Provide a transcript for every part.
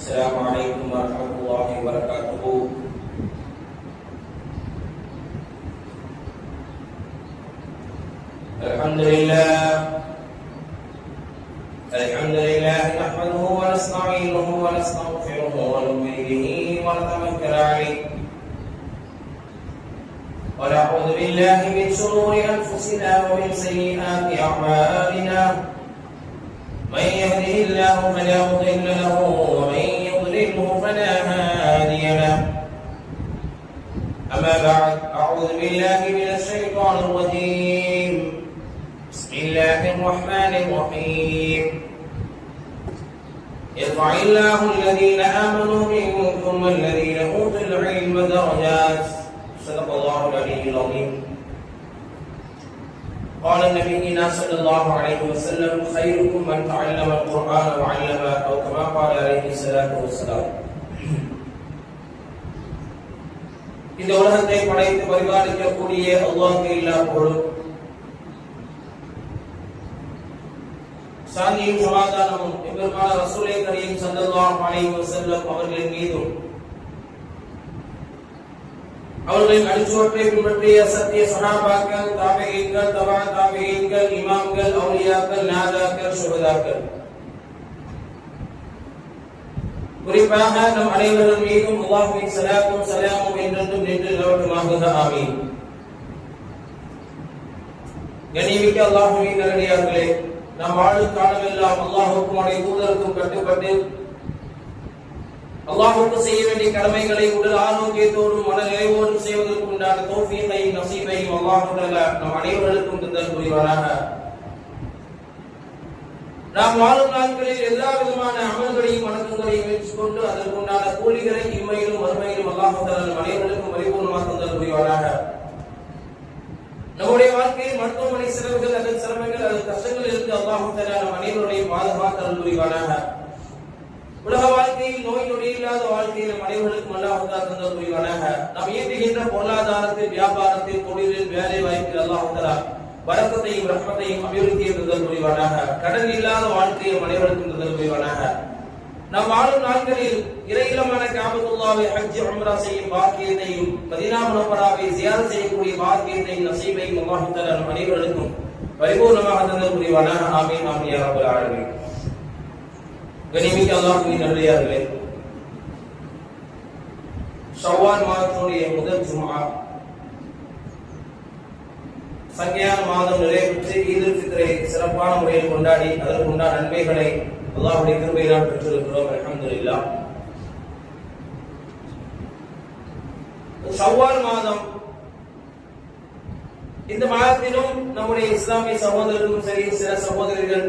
السلام عليكم ورحمة الله وبركاته. الحمد لله نحمده ونستعينه ونستغفره ونؤمن به ونتوكل عليه ونعوذ بالله من شرور أنفسنا ومن سيئات أعمالنا. من يهده الله فلا مضل له ومن يضلله فلا هادي له. أما بعد، أعوذ بالله من الشيطان الرجيم. بسم الله الرحمن الرحيم. يرفع الله الذين آمنوا منكم والذين أوتوا العلم درجات. صدق الله العلي العظيم. قال نبينا صلى الله عليه وسلم: خيركم من تعلم القرآن وعلمه، أو كما قال عليه الصلاة والسلام. இந்த உலகத்தை படைத்து பரிபாலிக்கக்கூடிய அல்லாஹ்வுக்கு எல்லா புகழும், சாந்தியும் சமாதானமும் எம்பெருமான ரசூலே கரீம் ஸல்லல்லாஹு அலைஹி வஸல்லம் அவர்களின் மீதும், அவர்களின் அடிச்சுவற்றை பின்பற்றிய சத்திய சஹாபாக்கள், தாபிஈன்கள், தபா தாபிஈன்கள், இமாம்கள், அவுலியாக்கள், நாதாக்கள், சுஹதாக்கள், குறிப்பாக நம் அனைவரின் மீதும் அல்லாஹ்வின் ஸலாத்தும் ஸலாமும் என்றென்றும் நின்று நிலவட்டுமாக. ஆமீன். கண்ணியமிக்க அல்லாஹ்வின் நல்லடியார்களே, நாம் வாழும் காலமெல்லாம் அல்லாஹ்வுக்கும் அவருடைய தூதருக்கும் கட்டுப்பட்டு அல்லாஹ்வுக்கு செய்ய வேண்டிய கடமைகளை உடல் ஆரோக்கியத்தோடும் மன நிறைவோடும் செய்வதற்கு உண்டான தௌஃபீகையும் நஸீபையும் அல்லாஹ் தஆலா நம் அனைவருக்கும் தந்தல் புரிவானாக. நாம் வாழும் நாட்களில் எல்லா விதமான அமல்களையும் வணக்கங்களையும் ஏற்றுக்கொண்டு அதற்குண்டான கூலிகளை இம்மையிலும் மறுமையிலும் அல்லாஹ் தஆலா நம் அனைவருக்கும் பரிபூர்ணமாக தந்தல் புரிவானாக. நம்முடைய வாழ்க்கையில் மருத்துவமனை செலவுகள், அதன் சிரமங்கள், அதன் கஷ்டங்கள் இருந்து அல்லாஹ் தஆலா நம் அனைவருடையும் பாதுகாத்தல் புரிவானாக. உலக வாழ்க்கையில் நோய் நொடி இல்லாத வாழ்க்கையில் நம் அனைவருக்கும் அல்லாஹ் தஆலா தந்தல் புரிவானாக. நாம் இயங்குகின்ற பொருளாதாரத்தில், வியாபாரத்தில், தொழிலில், வேலை வாய்ப்பில் அல்லாஹ் தஆலா பரக்கத்தையும் ரஹ்மத்தையும் அபிவிருத்தியையும் தந்தல் புரிவானாக. கடன் இல்லாத வாழ்க்கையில் அனைவருக்கும் தந்தல் புரிவானாக. நாம் வாழும் நாட்களில் இறையிலமான காபத்துல்லாவை ஹஜ் உம்ரா செய்யும் பாக்கியத்தையும், மதீனா முனவ்வராவை ஜியாரத் செய்யக்கூடிய பாக்கியத்தையும் நஸீபையும் அல்லாஹ் தஆலா நம் அனைவருக்கும் பரிபூர்ணமாக தந்தல் புரிவானாக. ஆமீன் ஆமீன் யா ரப்பல் ஆலமீன். கண்ணியமிக்க அல்லாஹ்வின் நல்லடியார்களே, ஷவ்வால் மாதத்தினுடைய முதல் ஜும்ஆ சங்கையான மாதம் நிறைவேற்றி ஈதுல் ஃபித்ரை சிறப்பான முறையில் கொண்டாடி அதற்குண்டான நன்மைகளை அல்லாஹ்வுடைய கிருபையினால் பெற்றிருக்கிறோம். அல்ஹம்துலில்லாஹ். ஷவ்வால் மாதம், இந்த மாதத்திலும் நம்முடைய இஸ்லாமிய சகோதரர்களும் சரி, சில சகோதரிகள்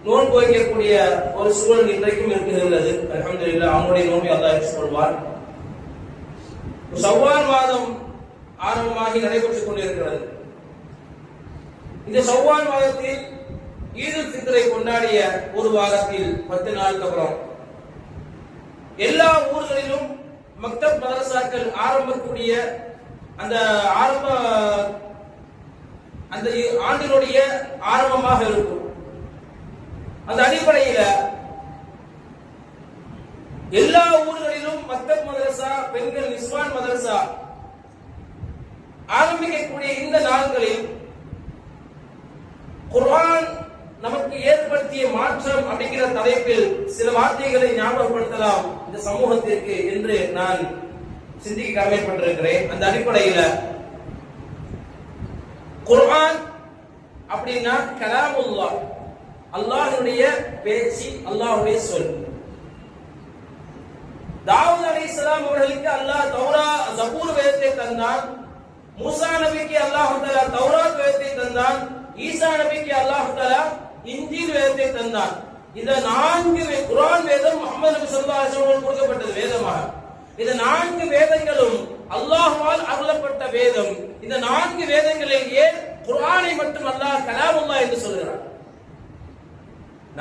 நோன்பு வைக்கக்கூடிய ஒரு சூழல் இன்றைக்கும் இருக்கிறது. அல்ஹம்துலில்லாஹ், அவங்களுடைய நோன்பை அல்லாஹ் ஏற்றுக்கொள்வார். ஷவ்வால் மாதம் ஆரம்பமாகி நடைபெற்றுக் கொண்டிருக்கிறது. இந்த ஷவ்வால் மாதத்தில் ஈதுல் ஃபித்ரை கொண்டாடிய ஒரு வாரத்தில் 10 நாளுக்கு அப்புறம் எல்லா ஊர்களிலும் மக்தப் மதரசாக்கள் ஆரம்பக்கூடிய அந்த ஆண்டினுடைய ஆரம்பமாக இருக்கும். அந்த அடிப்படையில எல்லா ஊர்களிலும் மக்தப் மதரசா, பெண்கள் நிஸ்வான் மதரசா ஆரம்பிக்கக்கூடிய இந்த நாட்களில் குர்ஆன் நமக்கு ஏற்படுத்திய மாற்றம் அப்படிங்கிற தலைப்பில் சில வார்த்தைகளை ஞாபகப்படுத்தலாம் இந்த சமூகத்திற்கு என்று நான் சிந்திக்க கடமைப்பட்டிருக்கிறேன். அந்த அடிப்படையில குர்ஆன் அப்படின்னா கலாமுல்லாஹ், அல்லாஹ்வுடைய பேச்சு, அல்லாஹ்வுடைய சொல். தாவூத் அலைஹிஸ்ஸலாம் அவர்களுக்கு அல்லாஹ் ஜபூர் வேதத்தை தந்தான். மூசா நபிக்கு அல்லாஹ் தஆலா தௌராத் வேதத்தை தந்தான். ஈசா நபிக்கு அல்லாஹ் தஆலா இன்ஜீல் வேதத்தை தந்தான். இந்த 4 குர்ஆன் வேதம் முஹம்மது நபி ஸல்லல்லாஹு அலைஹி வஸல்லம் கொடுக்கப்பட்ட வேதமாக. இந்த 4 வேதங்களும் அல்லாஹ்வால் அருளப்பட்ட வேதம். இந்த 4 வேதங்களிலேயே குர்ஆனை மட்டும் அல்லாஹ் கலாமுல்லாஹ் என்று சொல்கிறார்.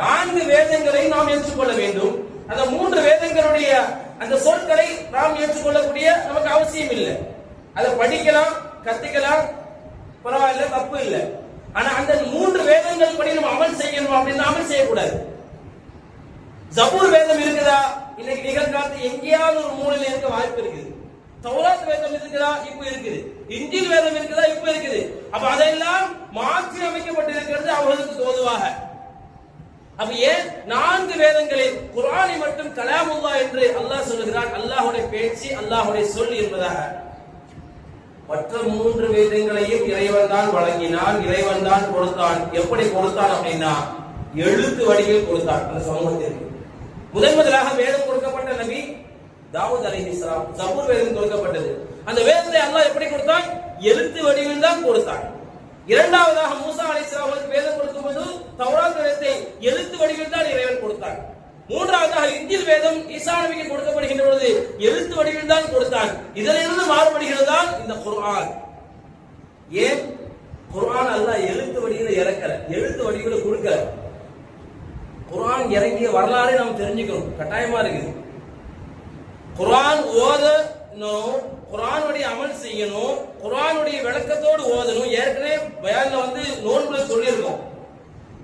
4 வேதங்களை நாம் ஏற்றுக்கொள்ள வேண்டும். அந்த 3 வேதங்களுடைய அந்த சொற்களை நாம் ஏற்றுக்கொள்ளக்கூடிய நமக்கு அவசியம் இல்லை. அதை படிக்கலாம், கத்துக்கலாம், பரவாயில்ல, தப்பு இல்லை. ஆனா அந்த 3 வேதங்கள் படி நம்ம அமல் செய்யணும் அப்படின்னு அமல் செய்யக்கூடாது. ஜபூர் வேதம் இருக்குதா? இன்னைக்கு நிகழ்காலத்து எங்கேயாவது ஒரு மூலையில இருக்க வாய்ப்பு இருக்குது. தௌராத் வேதம் இருக்குதா? இப்ப இருக்குது. இன்ஜில் வேதம் இருக்குதா? இப்ப இருக்குது. அப்ப அதெல்லாம் மாற்றி அமைக்கப்பட்டிருக்கிறது அவர்களுக்கு தோதுவாக. அப்ப ஏன் 4 வேதங்களில் குர்ஆனை மட்டும் கலாமுல்லாஹ் என்று அல்லாஹ் சொல்லுகிறான்? அல்லாஹ்வுடைய பேச்சு, அல்லாஹ்வுடைய சொல் என்பதாக. மற்ற 3 வேதங்களையும் இறைவன் தான் வழங்கினான், இறைவன் தான் கொடுத்தான். எப்படி கொடுத்தான் அப்படின்னா எழுத்து வடிவில் கொடுத்தான் அந்த சமூகத்திற்கு. முதலாக வேதம் கொடுக்கப்பட்ட நபி தாவூத் அலைஹிஸ்ஸலாம், ஜபூர் வேதம் கொடுக்கப்பட்டது. அந்த வேதத்தை அல்லாஹ் எப்படி கொடுத்தான்? எழுத்து வடிவில் தான் கொடுத்தான். இரண்டாவதாக மூசா அலைஹிஸ்ஸலாம் அவர்களுக்கு வேதம் கொடுக்கும்போது தௌராத் வேதத்தை எழுத்து வடிவில் தான் இறைவன் கொடுத்தான். மூன்றாவதாக இன்ஜில் வேதம் ஈசா நபிக்கு கொடுக்கப்படுகின்ற பொழுது எழுத்து வடிவில் தான் கொடுத்தான். இதிலிருந்து மாறுபடுகிறதுதான் இந்த குர்ஆன். ஏன் குர்ஆன் அல்லாஹ் எழுத்து வடிவில் இறக்கல, எழுத்து வடிவில் கொடுக்கல. குர்ஆன் இறங்கிய வரலாறு நாம் தெரிஞ்சுக்கணும், கட்டாயமா இருக்குது. குர்ஆன் ஓதணும், குர்ஆனுடைய அமல் செய்யணும், குர்ஆனுடைய விளக்கத்தோடு ஓதணும். ஏற்கனவே பயான்ல நோன்புல சொல்லியிருக்கோம்.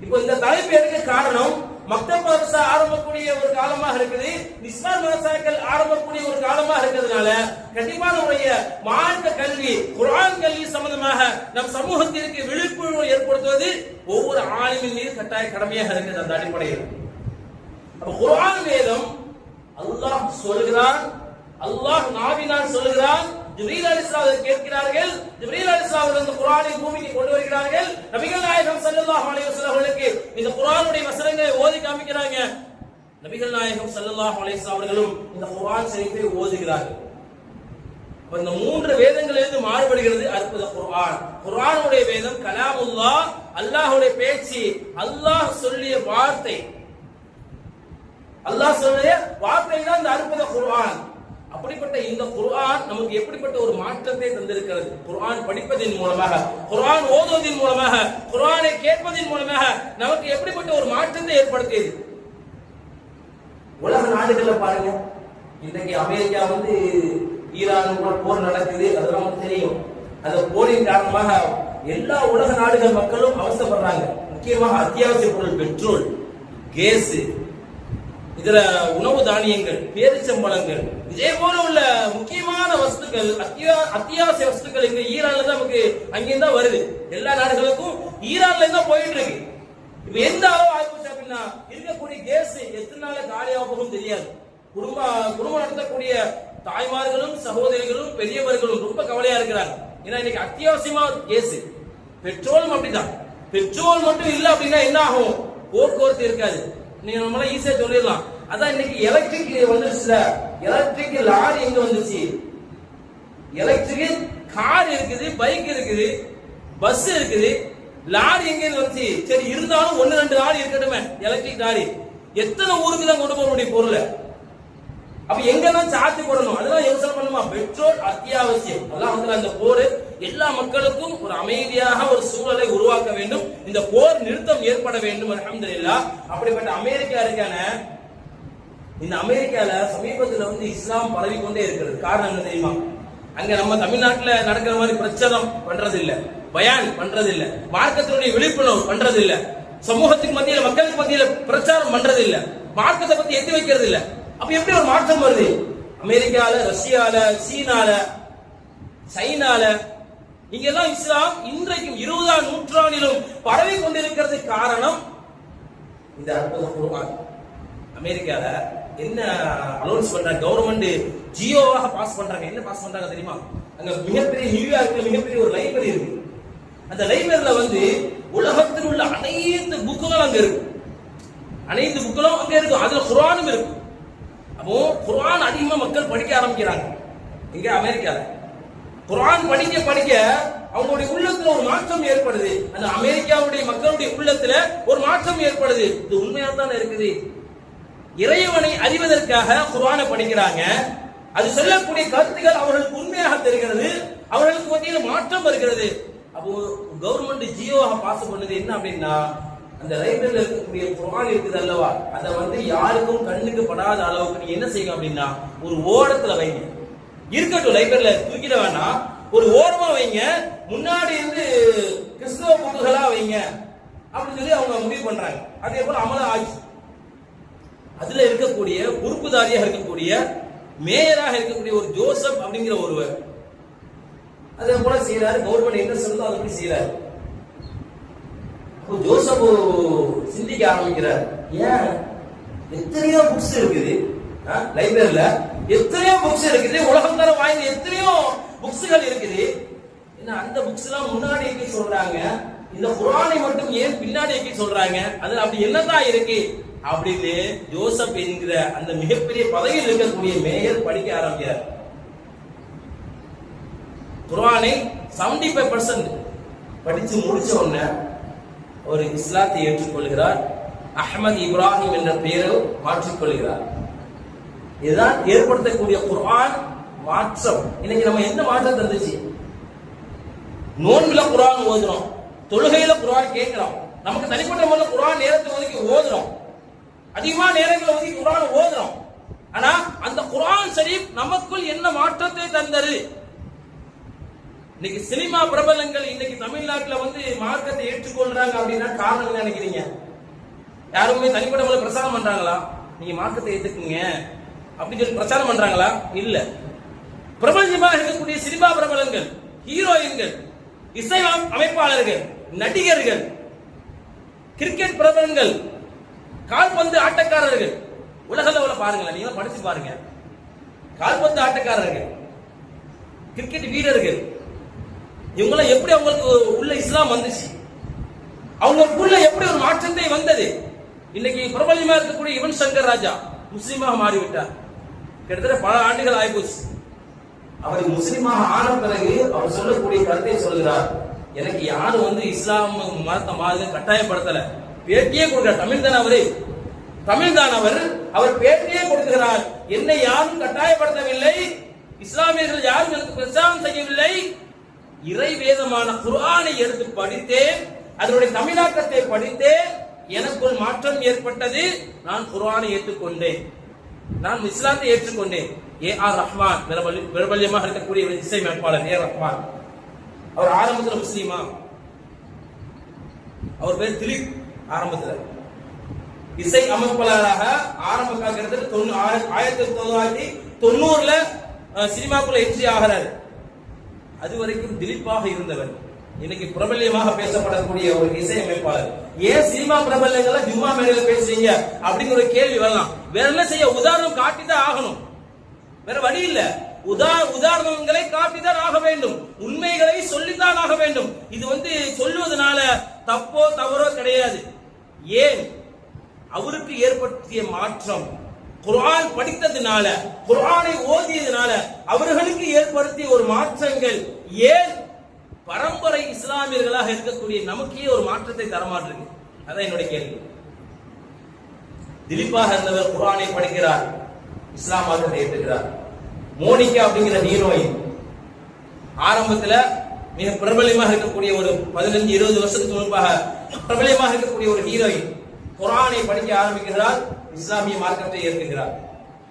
இப்போ இந்த தலைப்பு எடுக்க காரணம் மக்தப் மதரசா ஆரம்பக்கூடிய ஒரு காலமாக இருக்குது, மிஸ்வார் மதரசாக்கள் ஆரம்பக்கூடிய ஒரு காலமாக இருக்கிறதுனால கண்டிப்பான உடைய மார்க்க கல்வி, குர்ஆன் கல்வி சம்பந்தமாக நம் சமூகத்திற்கு விழிப்புணர்வு ஏற்படுத்துவது ஒவ்வொரு ஆலிமின் மீது கட்டாய கடமையாக இருக்குது. அந்த அடிப்படையில் அப்ப குர்ஆன் வேதம் அல்லாஹ் சொல்கிறான், அல்லாஹ் நாவினால் சொல்கிறான். ஜிப்ரீல் அலைஹிஸ்ஸலாம் அதை கேட்கிறார்கள். ஜிப்ரீல் அலைஹிஸ்ஸலாம் அவர்கள் இந்த குர்ஆனை பூமிக்கு கொண்டு வருகிறார்கள். நபிகள் நாயகம் ஸல்லல்லாஹு அலைஹி வஸல்லம் அவர்களுக்கு இந்த குர்ஆனுடைய வசனங்களை ஓதி காமிக்கிறாங்க. நபிகள் நாயகம் ஸல்லல்லாஹு அலைஹி வஸல்லம் அவர்களும் இந்த குர்ஆன் ஷரீஃபை ஓதுகிறார்கள். இந்த 3 வேதங்களிலிருந்து மாறுபடுகிறது அற்புத குர்ஆன். குர்ஆனுடைய வேதம் கலாமுல்லாஹ், அல்லாஹ்வுடைய பேச்சு, அல்லாஹ் சொல்லிய வார்த்தை. அல்லாஹ் சொல்லிய வார்த்தை தான் இந்த அற்புத குர்ஆன். அப்படிப்பட்ட இந்த குர்ஆன் நமக்கு எப்படிப்பட்ட ஒரு மாற்றத்தை தந்திருக்கிறது? குர்ஆன் படிப்பதின் மூலமாக, குர்ஆன் ஓதுவதன் மூலமாக, குர்ஆனை கேட்பதன் மூலமாக நமக்கு எப்படிப்பட்ட ஒரு மாற்றத்தை ஏற்படுத்தியது? உலக நாடுகள்ல பாருங்க, இன்றைக்கு அமெரிக்கா ஈரான் போர் நடக்குது, அதெல்லாம் நமக்கு தெரியும். அந்த போரின் காரணமாக எல்லா உலக நாடுகள் மக்களும் அவசரப்படுறாங்க. முக்கியமாக அத்தியாவசிய பொருள் பெட்ரோல், கேஸ், இதுல உணவு தானியங்கள், பேரிச்சம்பழங்கள், இதே போல உள்ள முக்கியமான வஸ்துக்கள், அத்தியாவசிய வஸ்துக்கள் இங்க ஈரான்ல தான் நமக்கு அங்கிருந்து தான் வருது. எல்லா நாடுகளுக்கும் ஈரான்ல இருந்தா போயிட்டு இருக்கு. இப்ப எந்த அளவு ஆயிப்போச்சு அப்படின்னா இருக்கக்கூடிய கேஸ் எத்தனை நாள காலியாக போகும் தெரியாது. குடும்பம் நடத்தக்கூடிய தாய்மார்களும் சகோதரிகளும் பெரியவர்களும் ரொம்ப கவலையா இருக்கிறாங்க. ஏன்னா இன்னைக்கு அத்தியாவசியமா கேஸ், பெட்ரோலும் அப்படிதான். பெட்ரோல் மட்டும் இல்ல அப்படின்னா என்ன ஆகும்? போக்குவரத்து இருக்காது. நீங்க நம்மள ஈஸியா சொல்லிடலாம். அதான் இன்னைக்கு எலக்ட்ரிக் வந்துருச்சுல, எலக்ட்ரிக் லாரி எங்க வந்துச்சு? எலக்ட்ரிக் கார் இருக்குது, பைக் இருக்குது, பஸ் இருக்குது, லாரி எங்க வந்துச்சு? சரி, இருந்தாலும் 1-2 லாரி இருக்கட்டுமே, எலக்ட்ரிக் லாரி எத்தனை ஊருக்கு தான் கொண்டு போக முடியும் பொருள்? அப்ப எங்கதான் சார்ஜ் போடணும்? அதெல்லாம் யோசனை பண்ணுமா? பெட்ரோல் அத்தியாவசியம். அல்லாஹ் அந்த போர் எல்லா மக்களுக்கும் ஒரு அமைதியாக ஒரு சூழலை உருவாக்க வேண்டும். இந்த போர் நிறுத்தம் ஏற்பட வேண்டும். அல்ஹம்துலில்லாஹ். அப்படிப்பட்ட அமெரிக்கா இருக்கான, இந்த அமெரிக்கால சமீபத்தில் இஸ்லாம் பரவி கொண்டே இருக்கிறது. காரணம் என்ன தெரியுமா? அங்க நம்ம தமிழ்நாட்டில் நடக்கிற மாதிரி பிரச்சாரம் பண்றது இல்ல, பயான் பண்றது இல்ல, மார்க்கத்தினுடைய விழிப்புணர்வு பண்றது இல்ல, சமூகத்துக்கு மத்தியில மக்களுக்கு மத்தியில பிரச்சாரம் பண்றது இல்ல, மார்க்கத்தை பத்தி எத்தி வைக்கிறது இல்ல. அப்ப எப்படி ஒரு மாற்றம் வருது? அமெரிக்கால, ரஷ்யால, சீனால, சைனால இங்கெல்லாம் இஸ்லாம் இன்றைக்கும் 20ஆம் நூற்றாண்டிலும் பரவி கொண்டிருக்கிறது. காரணம் இந்த அற்புத குர்ஆன். அமெரிக்கால என்ன அனௌன்ஸ் பண்றாங்க? கவர்மெண்ட் ஜியோவாக பாஸ் பண்றாங்க. என்ன பாஸ் பண்றாங்க தெரியுமா? அங்க மிகப்பெரிய நியூயார்க்ல மிகப்பெரிய ஒரு லைப்ரரி இருக்கு. அந்த லைப்ரரியில உலகத்தில் உள்ள அனைத்து புக்குகளும் அங்க இருக்கு. அனைத்து புக்குகளும் அங்க இருக்கு. அதுல குர்ஆனும் இருக்கு. அப்போ குர்ஆன் அதிகமா மக்கள் படிக்க ஆரம்பிக்கிறாங்க. இங்க அமெரிக்கால குர்ஆன் படிக்க படிக்க அவங்களுடைய உள்ளத்துல ஒரு மாற்றம் ஏற்படுது. அந்த அமெரிக்காவுடைய மக்களுடைய உள்ளத்துல ஒரு மாற்றம் ஏற்படுது. இது உண்மையா தான் இருக்குது. இறைவனை அறிவதற்காக குர்ஆனை படிக்கிறாங்க. அது சொல்லக்கூடிய கருத்துக்கள் அவர்களுக்கு உண்மையாக தெரிகிறது. அவர்களுக்கு மத்தியில் மாற்றம் வருகிறது. அப்போ கவர்மெண்ட் ஜியோவாக பாஸ் பண்ணுது. என்ன அப்படின்னா, அந்த லைப்ரரியில் இருக்கக்கூடிய குர்ஆன் இருக்குது அல்லவா, அதை யாருக்கும் கண்ணுக்கு படாத அளவுக்கு நீங்க என்ன செய்யுங்க அப்படின்னா, ஒரு ஓரத்துல வைங்க. இருக்கட்டும், லைப்ரரியில தூக்கிட வேண்டாம், ஒரு ஓரமா வைங்க. முன்னாடி கிறிஸ்துவ புக்குகளா வைங்க அப்படின்னு சொல்லி அவங்க முடிவு பண்றாங்க. அதே போல அமல ஆச்சு. அதுல இருக்கக்கூடிய பொறுப்புதாரியாக இருக்கக்கூடிய மேயராக இருக்கக்கூடிய ஒரு ஜோசப் அப்படிங்கிற ஒருவர் அதே போல செய்யறாரு. கவர்மெண்ட் என்ன சொல்லுதோ அதை அப்படி செய்யறாரு. ஜோசப் சிந்திக்க ஆரம்பிக்கிறார். ஏன் எத்தனையோ புக்ஸ் இருக்குது லைப்ரரியில, எத்தனையோ புக்ஸ் இருக்குது, உலகம் தர வாய்ந்த எத்தனையோ புக்ஸ்கள் இருக்குது. என்ன அந்த புக்ஸ் எல்லாம் முன்னாடி வைக்க சொல்றாங்க, இந்த குர்ஆனை மட்டும் ஏன் பின்னாடி வைக்க சொல்றாங்க? அது அப்படி என்னதான் இருக்கு அப்படின்னு ஜோசப் என்கிற அந்த மிகப்பெரிய பதவியில் இருக்கக்கூடிய மேயர் படிக்க ஆரம்பிக்கிறார். குர்ஆனை 75% படிச்சு முடிச்ச உடனே ஒரு இஸ்லாத்தை ஏற்றுக்கொள்கிறார். அஹ்மத் இப்ராஹிம் என்ற பெயரை மாற்றிக்கொள்கிறார். இதுதான் ஏற்படுத்தக்கூடிய குர்ஆன் மாற்றம். இன்னைக்கு நம்ம எந்த மாற்றம் தந்துச்சு? நோன்பில குர்ஆன் ஓதுறோம், தொழுகையில குர்ஆன் கேட்கிறோம், நமக்கு தனிப்பட்ட முறையில் குர்ஆன் நேரத்தை ஒதுக்கி ஓதுறோம், அதிகமான நேரங்களை ஒதுக்கி குர்ஆன் ஓதுறோம். ஆனா அந்த குர்ஆன் ஷரீஃப் நமக்குள் என்ன மாற்றத்தை தந்தது? இன்னைக்கு சினிமா பிரபலங்கள் இன்னைக்கு தமிழ்நாட்டில் மார்க்கத்தை ஏற்றுக்கொள்றாங்க அப்படின்னா காரணம் என்ன நினைக்கிறீங்க? யாருமே தனிப்பட்ட முறையில் பிரச்சாரம் பண்றாங்களா? நீங்க மார்க்கத்தை ஏத்துக்குங்க அப்படின்னு சொல்லி பிரச்சாரம் பண்றாங்களா? இல்ல. பிரபலமாக இருக்கக்கூடிய சினிமா பிரபலங்கள், ஹீரோயின்கள், இசை அமைப்பாளர்கள், நடிகர்கள், கிரிக்கெட் பிரபலங்கள், கால்பந்து ஆட்டக்காரர்கள், உலக லெவலில் பாருங்களேன், நீங்க படிச்சு பாருங்க. கால்பந்து ஆட்டக்காரர்கள், கிரிக்கெட் வீரர்கள், இவங்களாம் எப்படி அவங்களுக்கு உள்ள இஸ்லாம் வந்துச்சு? அவங்களுக்குள்ள எப்படி ஒரு மாற்றத்தை வந்தது? இன்னைக்கு பிரபலமா இருக்கக்கூடிய யுவன் சங்கர் ராஜா முஸ்லீமாக மாறிவிட்டார். கிட்டத்தட்ட பல ஆண்டுகள் ஆயிப்போச்சு. அவர் முஸ்லீமாக ஆன பிறகு அவர் சொல்லக்கூடிய கருத்தை சொல்கிறார். எனக்கு யாரும் இஸ்லாம் மதத்தை மாறுங்க கட்டாயப்படுத்தல, பேட்டியே கொடுக்கிறார். தமிழ் தான் அவர் பேட்டியே கொடுக்கிறார். என்னை யாரும் கட்டாயப்படுத்தவில்லை, இஸ்லாமியர்கள் யாரும் எனக்கு பிரச்சாரம் செய்யவில்லை. இறை வேதமான குர்ஆனை எடுத்து படித்தேன், அதனுடைய தமிழாக்கத்தை படித்தேன், எனக்குள் மாற்றம் ஏற்பட்டது. நான் குர்ஆனை ஏற்றுக்கொண்டேன், நான் இஸ்லாத்தை ஏற்றுக்கொண்டேன். A.R. ரஹ்மான் பிரபல்யமாக இருக்கக்கூடிய ஒரு இசையமைப்பாளர் A.R. ரஹ்மான், அவர் ஆரம்பத்தில் முஸ்லீமா, அவர் பேர் திலீப். ஆரம்பத்தில் இசை அமைப்பாளராக ஆரம்ப காலகட்டத்தில் 1990 சினிமாக்குள்ள என்ட்ரி ஆகிறார். அது வரைக்கும் திலீப்பாக இருந்தவர் இன்னைக்கு பிரபல்யமாக பேசப்படக்கூடிய ஒரு இசையமைப்பாளர். ஏன் சினிமா பிரபல்யங்களை ஜும்மா மேடையில பேசுறீங்க அப்படிங்கிற ஒரு கேள்வி வரலாம். வேற என்ன செய்ய? உதாரணம் காட்டிதான் ஆகணும், வேற வழி இல்ல. உதாரணங்களை காட்டிதான் ஆக வேண்டும், உண்மைகளை சொல்லித்தான் ஆக வேண்டும். இது சொல்லுவதனால தப்போ தவறோ கிடையாது. ஏன்? அவருக்கு ஏற்படுத்திய மாற்றம் குர்ஆன் படித்ததுனால, குர்ஆனை ஓதியதுனால அவர்களுக்கு ஏற்படுத்திய ஒரு மாற்றங்கள் ஏன் பரம்பரை இஸ்லாமியர்களாக இருக்கக்கூடிய நமக்கே ஒரு மாற்றத்தை தரமாட்டிருக்கு? அதான் என்னுடைய கேள்வி. திலீப்பாக இருந்தவர் குர்ஆனை படிக்கிறார், இஸ்லாம் மார்க்கத்தை ஏற்றுகிறார். மோனிகா அப்படிங்கிற ஹீரோயின் ஆரம்பத்தில் மிக பிரபலமாக இருக்கக்கூடிய ஒரு 15-20 வருஷத்துக்கு முன்பாக பிரபலமாக இருக்கக்கூடிய ஒரு ஹீரோயின் குர்ஆனை படிக்க ஆரம்பிக்கிறார், இஸ்லாமிய மார்க்கத்தை ஏற்கிறார்.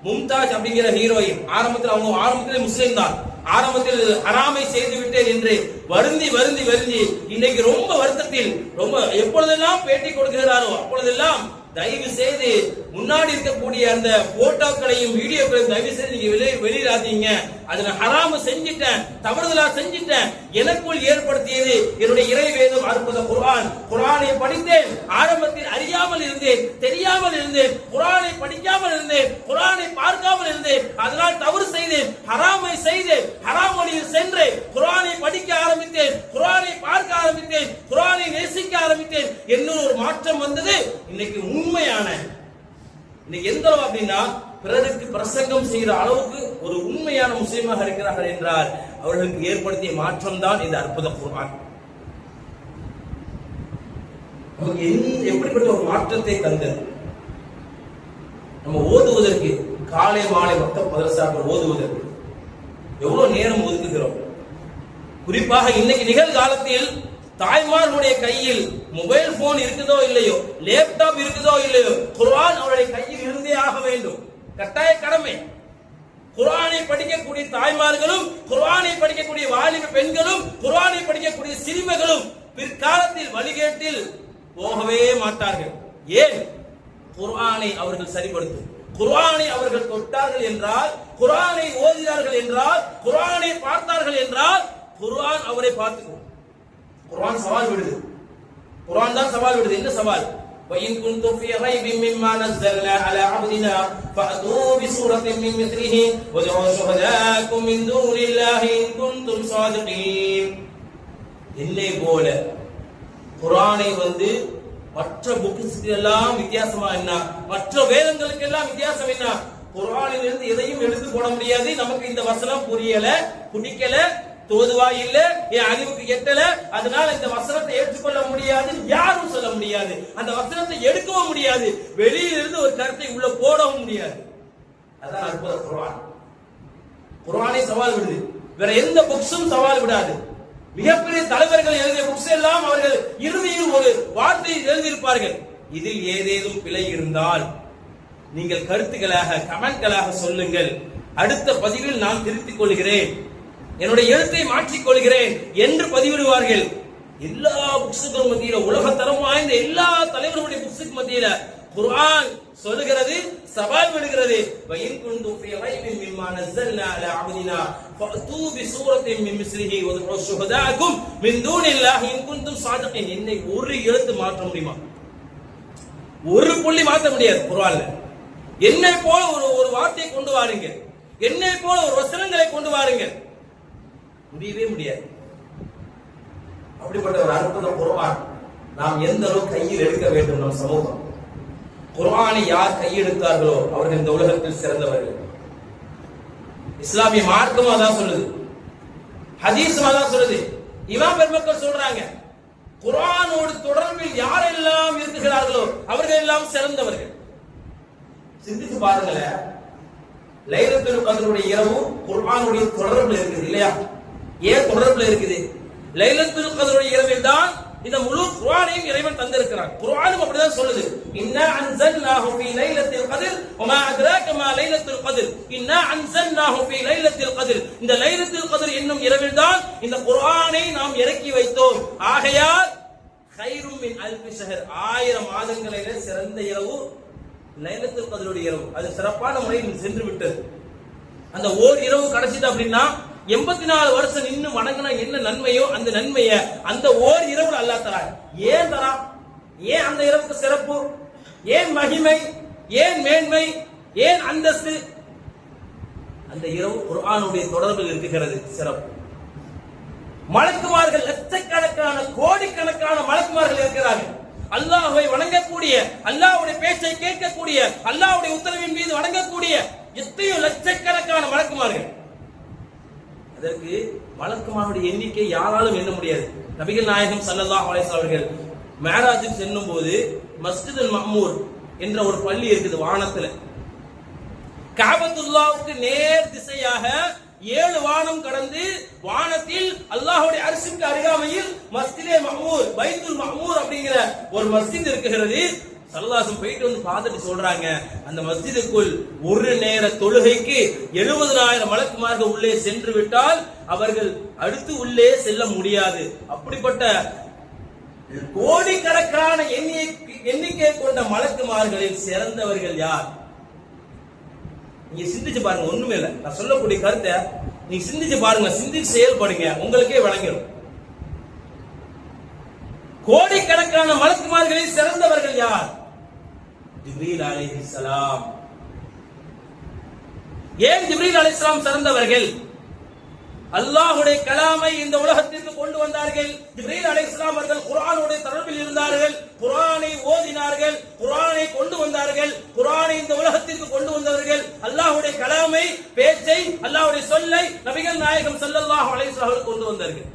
மும்தாஜ் அப்படிங்கிற ஹீரோயின் ஆரம்பத்தில் முஸ்லிம் தான், ஆரம்பத்தில் ஹராமை செய்து விட்டேன் என்று வருந்தி வருந்தி வருந்தி இன்னைக்கு ரொம்ப வருத்தத்தில் எப்பொழுதெல்லாம் பேட்டி கொடுக்கிறாரோ அப்பொழுதெல்லாம் தயவு செய்து முன்னாடி இருக்கக்கூடிய அந்த போட்டோக்களையும் வீடியோக்களையும் தயவு செய்து நீங்க வெளியிடாதீங்க. அதை நான் ஹராம செஞ்சிட்டேன், தவறுதலா செஞ்சிட்டேன். எனக்குள் ஏற்படுத்தியது என்னுடைய இறை வேதம் அற்புத குர்ஆன். குர்ஆனை படித்தேன், ஆரம்பத்தில் அறியாமல் இருந்தேன், தெரியாமல் இருந்தேன், குர்ஆனை படிக்காமல் இருந்தேன், குர்ஆனை பார்க்காமல் இருந்தேன், அதனால் தவறு செய்தேன், ஹராமை செய்தேன், ஹராம் வழியில் சென்றேன். குர்ஆனை படிக்க ஆரம்பித்தேன், குர்ஆனை பார்க்க ஆரம்பித்தேன், குர்ஆனை நேசிக்க ஆரம்பித்தேன். என்னும் ஒரு மாற்றம் வந்தது. இன்னைக்கு உண்மையான இன்னைக்கு எந்த அளவு அப்படின்னா பிறருக்கு பிரசங்கம் செய்கிற அளவுக்கு ஒரு உண்மையான முஸ்லிமாக இருக்கிறார்கள் என்றால் அவர்களுக்கு ஏற்படுத்திய மாற்றம் தான் இந்த அற்புத குர்ஆன். எப்படிப்பட்ட ஒரு மாற்றத்தை தந்தது? நம்ம ஓதுவதற்கு காலை மாலை மொத்தம் மதரசாக்கள் ஓதுவதற்கு எவ்வளவு நேரம் ஒதுக்குகிறோம்? குறிப்பாக இன்னைக்கு நிகழ்காலத்தில் தாய்மார்களுடைய கையில் மொபைல் போன் இருக்குதோ இல்லையோ, லேப்டாப் இருக்குதோ இல்லையோ, குர்ஆன் அவருடைய கையில் இருந்தே ஆக வேண்டும், கட்டாய கடமை. குர்ஆனை படிக்கக்கூடிய தாய்மார்களும், குர்ஆனை படிக்கக்கூடிய வாலிப பெண்களும், குர்ஆனை படிக்கக்கூடிய சிறுமிகளும் பிற்காலத்தில் வழிகேட்டில் போகவே மாட்டார்கள். ஏன்? குர்ஆனை அவர்கள் சரிபடுத்தும். குர்ஆனை அவர்கள் தொட்டார்கள் என்றால், குர்ஆனை ஓதினார்கள் என்றால், குர்ஆனை பார்த்தார்கள் என்றால், குர்ஆன் அவரை பார்த்துக்கும். குர்ஆன் சவால் விடுது. குர்ஆன் தான் சவால் விடுது. என்ன சவால்? وَإِن كُنتُمْ فِي رَيْبٍ مِّمَّا نَزَّلْنَا عَلَى عَبْدِنَا فَأْتُوا بِسُورَةٍ مِّن مِّثْلِهِ وَادْعُوا شُهَدَاءَكُم مِّن دُونِ اللَّهِ إِن كُنتُمْ صَادِقِينَ. என்னை போல குர்ஆனை மற்ற புக்ஸ்க்கு எல்லாம் வித்தியாசமா என்ன, மற்ற வேதங்களுக்கு எல்லாம் வித்தியாசம் என்ன? குர்ஆனில் இருந்து எதையும் எடுத்து போட முடியாது. நமக்கு இந்த வசனம் புரியல, பிடிக்கல, தோதுவா இல்ல, என் அறிவுக்கு எட்டல, அதனால இந்த வசனத்தை ஏற்றுக்கொள்ள முடியாது, யாரும் சொல்ல முடியாது. அந்த வசனத்தை எடுக்கவும் முடியாது, வெளியில இருந்து ஒரு கருத்தை உள்ள போடவும் முடியாது. அதான் அற்புத குர்ஆன். குர்ஆனை சவால் விடுது. வேற எந்த புக்ஸும் சவால் விடாது. மிகப்பெரிய தலைவர்கள் எழுதிய புக்ஸ் எல்லாம் அவர்கள் இறுதியில் ஒரு வார்த்தையை எழுதியிருப்பார்கள். இதில் ஏதேனும் பிழை இருந்தால் நீங்கள் கருத்துக்களாக, கமெண்ட்களாக சொல்லுங்கள். அடுத்த பதிவில் நான் திருத்திக் கொள்கிறேன், என்னுடைய எழுத்தை மாற்றிக் கொள்கிறேன் என்று பதிவிடுவார்கள். எல்லா புக்ஸுக்கும் மத்தியில, உலகத்தரம் வாய்ந்த எல்லா தலைவர்களுடைய புக்ஸுக்கு மத்தியில குர்ஆன் சொல்லுகிறது, சவால் விடுகிறது. وَإِن كُنتُمْ فِي رَيْبٍ مِّمَّا نَزَّلْنَا عَلَى عَبْدِنَا فَأْتُوا بِسُورَةٍ مِّن مِّثْلِهِ وَادْعُوا شُهَدَاءَكُم مِّن دُونِ اللَّهِ إِن كُنتُمْ صَادِقِينَ. என்னை ஒரு எழுத்து மாற்ற முடியுமா? ஒரு புள்ளி மாற்ற முடியாது குர்ஆன்ல. என்னை போல ஒரு வார்த்தையை கொண்டு வாருங்க, என்னை போல ஒரு வசனங்களை கொண்டு வாருங்க, முடியவே முடியாது. அப்படிப்பட்ட ஒரு அற்புத குர்ஆன் நாம் எந்த அளவுக்கு கையில் எடுக்க வேண்டும்? நம் சமூகம் குர்ஆனை யார் கையெடுத்தார்களோ அவர்கள் இந்த உலகத்தில் சிறந்தவர்கள். இஸ்லாமிய மார்க்கமும் அதான் சொல்லுது, ஹதீஸும் அதான் சொல்லுது. இமாம் பெருமக்கள் சொல்றாங்க, குர்ஆனோடு தொடர்பில் யாரெல்லாம் இருக்கிறார்களோ அவர்கள் எல்லாம் சிறந்தவர்கள். சிந்தித்து பாருங்களேன், லைலத்துல் கத்ருடைய இரவு குர்ஆனுடைய தொடர்புல இருக்குது இல்லையா? ஏன் தொடர்புல இருக்குது? லைலத்துல் கத்ருடைய இரவில் தான் இந்த முழு குர்ஆனையும் இறைவன் தந்திருக்கிறான். குர்ஆனும் அப்படிதான் சொல்லுது, இன்னா அன்ஸல்னாஹு ஃபீ லைலத்தில் கத்ர் வமா அத்ராக மா லைலத்துல் கத்ர் இன்னா அன்ஸல்னாஹு ஃபீ லைலத்தில் கத்ர். இந்த லைலத்துல் கத்ர் என்னும் இரவில் தான் இந்த குர்ஆனை நாம் இறக்கி வைத்தோம். ஆகையால் கைரும் மின் அல்ஃபி ஷஹர், 1000 மாதங்களிலே சிறந்த இரவு லைலத்துல் கத்ருடைய இரவு. அது சிறப்பான முறையில் சென்று விட்டது. அந்த ஓர் இரவு கிடைச்சது அப்படின்னா 84 வருஷம் நின்று வணங்கினா என்ன நன்மையோ அந்த நன்மையை அந்த ஓர் இரவு அல்லாஹ் தரான். ஏன் தரான்? ஏன் அந்த இரவுக்கு சிறப்பு? ஏன் மகிமை? ஏன் மேன்மை? ஏன் அந்தஸ்து? அந்த இரவு குர்ஆனுடைய தொடர்பில் இருக்கிறது சிறப்பு. மலக்குமார்கள் லட்சக்கணக்கான, கோடிக்கணக்கான மலக்குமார்கள் இருக்கிறார்கள். அல்லாஹ்வை வணங்கக்கூடிய, அல்லாஹ்வுடைய பேச்சை கேட்கக்கூடிய, அல்லாஹ்வுடைய உத்தரவின் மீது வணங்கக்கூடிய எத்தனையோ லட்சக்கணக்கான மலக்குமார்கள். அதற்கு மலக்குமாருடைய எண்ணிக்கை யாராலும் எண்ண முடியாது. நபிகள் நாயகம் ஸல்லல்லாஹு அலைஹி வஸல்லம் அவர்கள் மிஅராஜுக்கு செல்லும் போது மஸ்ஜிதுல் மஅமூர் என்ற ஒரு பள்ளி இருக்குது வானத்துல. கஅபத்துல்லாஹ்வுக்கு நேர் திசையாக 7 வானம் கடந்து வானத்தில் அல்லாஹ்வுடைய அர்ஷுக்கு அருகாமையில் மஸ்ஜிதே மஅமூர், பைத்துல் மஅமூர் அப்படிங்கிற ஒரு மஸ்ஜித் இருக்கிறது. ஸல்லல்லாஹு போயிட்டு வந்து பார்த்துட்டு சொல்றாங்க, அந்த மஸ்ஜிதுக்குள் ஒரு நேர தொழுகைக்கு 70,000 மலக்குமார்கள் உள்ளே சென்று விட்டால் அவர்கள் அடுத்து உள்ளே செல்ல முடியாது. அப்படிப்பட்ட கோடிக்கணக்கான எண்ணிக்கை கொண்ட மலக்குமார்களில் சிறந்தவர்கள் யார்? நீங்க சிந்திச்சு பாருங்க. ஒண்ணுமே இல்லை, நான் சொல்லக்கூடிய கருத்தை நீங்க சிந்திச்சு பாருங்க, சிந்திச்சு செயல்படுங்க, உங்களுக்கே விளங்கிடும். கோடிக்கணக்கான மலக்குமார்களில் சிறந்தவர்கள் யார்? ஜிப்ரீல் அலைஹிஸ்ஸலாம். ஏன் ஜிப்ரீல் அலைஹிஸ்ஸலாம் சிறந்தவர்கள்? அல்லாஹ்வுடைய கலாமை இந்த உலகத்திற்கு கொண்டு வந்தார்கள். ஜிப்ரீல் அலைஹிஸ்ஸலாம் அவர்கள் குர்ஆனோடு தொடர்பில் இருந்தார்கள், குர்ஆனை ஓதினார்கள், குர்ஆனை கொண்டு வந்தார்கள், குர்ஆனை இந்த உலகத்திற்கு கொண்டு வந்தவர்கள். அல்லாஹ்வுடைய கலாமை, பேச்சை, அல்லாஹ்வுடைய சொல்லை நபிகள் நாயகம் ஸல்லல்லாஹு அலைஹி வஸல்லம் கொண்டு வந்தார்கள்.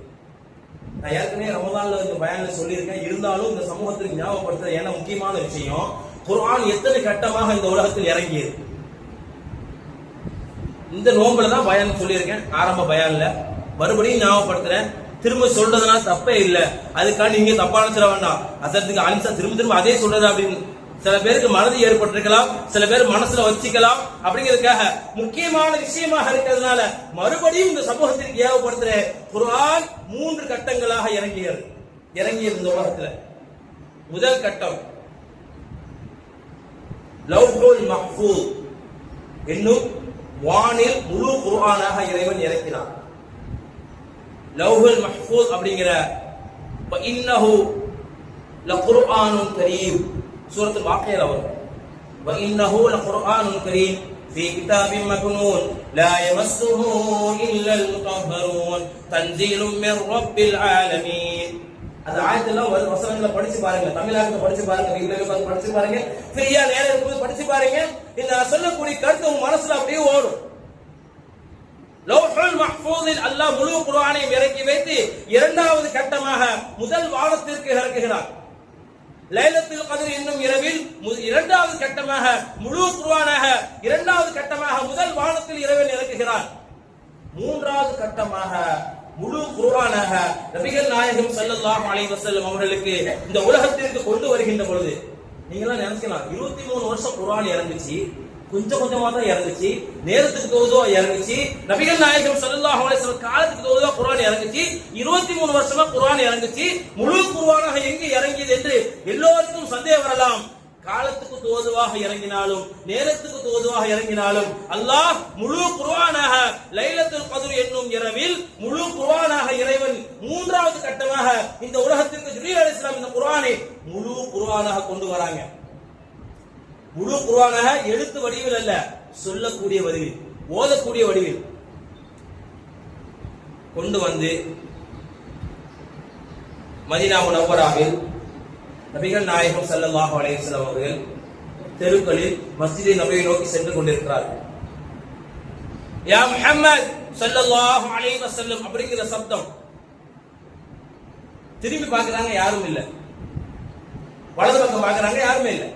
நான் ஏற்கனவே ரமதான்ல இந்த பயான்ல சொல்லியிருக்கேன், இருந்தாலும் இந்த சமூகத்துக்கு ஞாபகப்படுத்துற ஏன்னா முக்கியமான விஷயம், குர்ஆன் எத்தனை கட்டமாக இந்த உலகத்தில் இறங்கியது. இந்த நோம்புல தான் பயான் சொல்லியிருக்கேன், ஆரம்ப பயான்ல. மறுபடியும் ஞாபகப்படுத்துறேன், திரும்ப சொல்றதுனா தப்பே இல்ல, அதுக்காண்டி நீங்க தப்பா நினைச்சிட வேண்டாம். அதற்கு அலிசா திரும்ப திரும்ப அதே சொல்றது அப்படின்னு சில பேருக்கு மனது ஏற்பட்டிருக்கலாம், சில பேர் மனசுல வச்சுக்கலாம். அப்படிங்கிறதுக்காக முக்கியமான விஷயமாக இருக்கிறதுனால மறுபடியும் இந்த சமூகத்திற்கு ஞாபகப்படுத்துறேன். குர்ஆன் 3 கட்டங்களாக இறங்கியது இந்த உலகத்துல. முதல் கட்டம் லவ்ஹுல் மஹ்ஃபூஸ் என்னும் வானில் முழு குர்ஆனாக இறைவன் இறக்கினார். லவ்ஹுல் மஹ்ஃபூஸ் அப்படிங்கிற இன்னஹு லகுர்ஆனுன் கரீம் சூரத்துல் வாக்கியால வரும். இன்னஹு லகுர்ஆனுன் கரீம் في كتاب مكنون لا يمسه إلا المطهرون تنزيل من رب العالمين. அந்த ஆயத்தெல்லாம் வசனங்களை படிச்சு பாருங்க, தமிழாக்கத்தை படிச்சு பாருங்க, வீட்டுல உட்கார்ந்து படிச்சு பாருங்க, ஃப்ரீயா நேரம் இருக்கும்போது படிச்சு பாருங்க. இந்த சொல்லக்கூடிய கருத்து உங்க மனசுல அப்படியே ஓடும். லவ்ஹுல் மஹ்ஃபூஸில் அல்லாஹ் முழு குர்ஆனையும் இறக்கி வைத்து இரண்டாவது கட்டமாக முதல் வானத்திற்கு இறக்குகிறார். லைலத்துல் கத்ர் என்னும் இரவில் இரண்டாவது கட்டமாக முழு குர்ஆனாக இரண்டாவது கட்டமாக முதல் வானத்தில் இறைவன் இறக்குகிறார். மூன்றாவது கட்டமாக முழு குர்ஆனாக நபிகள் நாயகம் ஸல்லல்லாஹு அலைஹி வஸல்லம் அவர்களுக்கு இந்த உலகத்திற்கு கொண்டு வருகின்ற பொழுது நீங்க எல்லாம் நினைக்கலாம் 23 வருஷம் குர்ஆன் இறங்குச்சு, கொஞ்சம் கொஞ்சமா தான் இறங்குச்சு, நேரத்துக்கு தோதுவா இறங்குச்சு. நபிகள் நாயகம் ஸல்லல்லாஹு அலைஹி வஸல்லம் காலத்துக்கு தோதுவா குர்ஆன் இறங்குச்சு, 23 வருஷமா குர்ஆன் இறங்குச்சு. முழு குர்ஆனாக எங்கே இறங்கியது என்று எல்லோருக்கும் சந்தேகம் வரலாம். காலத்துக்கு தோதுவாக இறங்கினாலும் நேரத்துக்கு தோதுவாக இறங்கினாலும் அல்லாஹ் முழு குர்ஆனாக லைலத்துல் கத்ர் என்னும் இரவில் முழு குர்ஆனாக இறைவன் மூன்றாவது கட்டமாக இந்த உலகத்திற்கு ஜிப்ரீல் அலைஹிஸ்ஸலாம் இந்த குர்ஆனை முழு குர்ஆனாக கொண்டு வராங்க. முழு குர்ஆனாக எழுத்து வடிவில் அல்ல, சொல்லக்கூடிய வடிவில், ஓதக்கூடிய வடிவில் கொண்டு வந்து மதீனா முனவ்வராவில் நபிகள் நாயகம் ஸல்லல்லாஹு அலைஹி வஸல்லம் அவர்கள் தெருக்களில் மஸ்ஜிதை நபவியை நோக்கி சென்று கொண்டிருக்கிறார்கள். யா முஹம்மத் ஸல்லல்லாஹு அலைஹி வஸல்லம் அப்படிங்கிற சப்தம். திரும்பி பார்க்கறாங்க, யாரும் இல்ல. வலது பக்கம் பார்க்கறாங்க, யாருமே இல்ல.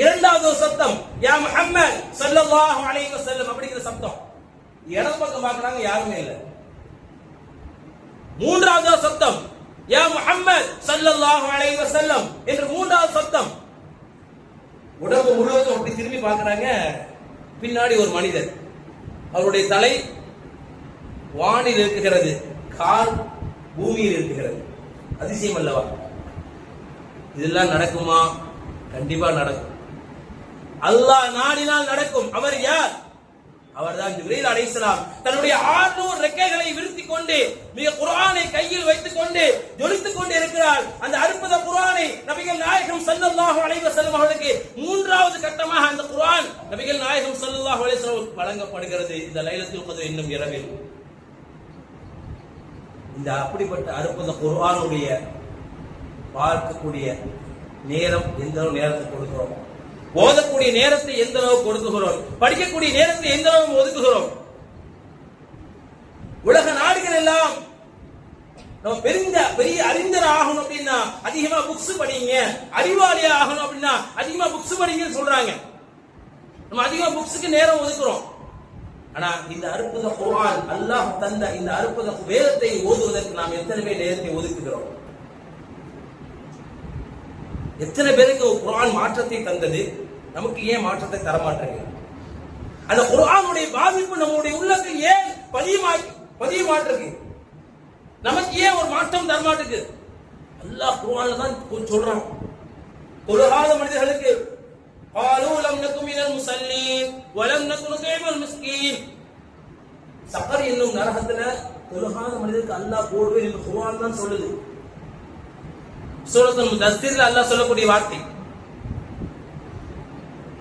இரண்டாவது சப்தம் யா முஹம்மத் ஸல்லல்லாஹு அலைஹி வஸல்லம் அப்படிங்கிற சப்தம். இடது பக்கம் பார்க்கறாங்க, யாருமே இல்ல. மூன்றாவது சப்தம் யா முஹம்மத் ஸல்லல்லாஹு அலைஹி வஸல்லம் என்ற மூன்றாவது சப்தம். உடம்பு முழுவதும் அப்படி திரும்பி பார்க்கறாங்க. பின்னாடி ஒரு மனிதர், அவருடைய தலை வானில் இருக்குகிறது, கால் பூமியில் இருக்குகிறது. அதிசயம் அல்லவா? இதெல்லாம் நடக்குமா? கண்டிப்பா நடக்கும். அல்லாஹ் நாடினால் நடக்கும். அவர் யார்? அவர்தான் ஜிப்ரீல் அலைஹிஸ்ஸலாம். தன்னுடைய 600 ரெக்கைகளை விரித்துக் கொண்டு மிக குர்ஆனை கையில் வைத்துக் கொண்டு ஜொலித்துக் கொண்டு இருக்கிறார். அந்த அற்புத குர்ஆனை நபிகள் நாயகம் ஸல்லல்லாஹு அலைஹி வஸல்லம் அவர்களுக்கு மூன்றாவது கட்டமாக அந்த குர்ஆன் நபிகள் நாயகம் ஸல்லல்லாஹு அலைஹி வஸல்லம் வழங்கப்படுகிறது இந்த லைலத்துல் கத்ர் என்னும் இரவில். இந்த அப்படிப்பட்ட அற்புத குர்ஆனுடைய பார்க்கக்கூடிய நேரம் எந்த நேரத்தை கொடுக்கிறோம், ஓதக்கூடிய நேரத்தை எந்த அளவு கொடுக்குகிறோம், படிக்கக்கூடிய நேரத்தை எந்த அளவு ஒதுக்குகிறோம். உலக நாடுகள் எல்லாம் நம்ம பெரிய அறிஞர் ஆகணும் அப்படின்னா அதிகமா புக்ஸ் படிங்க, அறிவாளி ஆகணும் அப்படின்னா அதிகமா புக்ஸ் படிங்கன்னு சொல்றாங்க. நம்ம அதிகமா புக்ஸுக்கு நேரம் ஒதுக்குறோம். ஆனா இந்த அற்புத குர்ஆன் அல்லாஹ் தந்த இந்த அற்புத வேதத்தை ஓதுவதற்கு நாம் எத்தனை பேர் நேரத்தை ஒதுக்குகிறோம்? எத்தனை பேருக்கு குர்ஆன் மாற்றத்தை தந்தது, நமக்கு ஏன் மாற்றத்தை தர மாட்டேங்குது? அந்த குர்ஆனுடைய பாதிப்பு நம்முடைய உள்ளத்தில் ஏன் பதிய மாட்டிருக்கு? நமக்கு ஏன் ஒரு மாற்றம் தர மாட்டேங்குது? அல்லாஹ் குர்ஆன்ல தான் சொல்றான். தொழுகாத மனிதர்களுக்கு قالوا لم نكن من المصلين ولم نكن نطعم المسكين. சக்கர் என்னும் நரகத்துல தொழுகாத மனிதருக்கு அல்லாஹ் போடுவேன் என்று குர்ஆன் தான் சொல்லுது. சூரத்துல் முதஸ்ஸிர்ல அல்லாஹ் சொல்லக்கூடிய வார்த்தை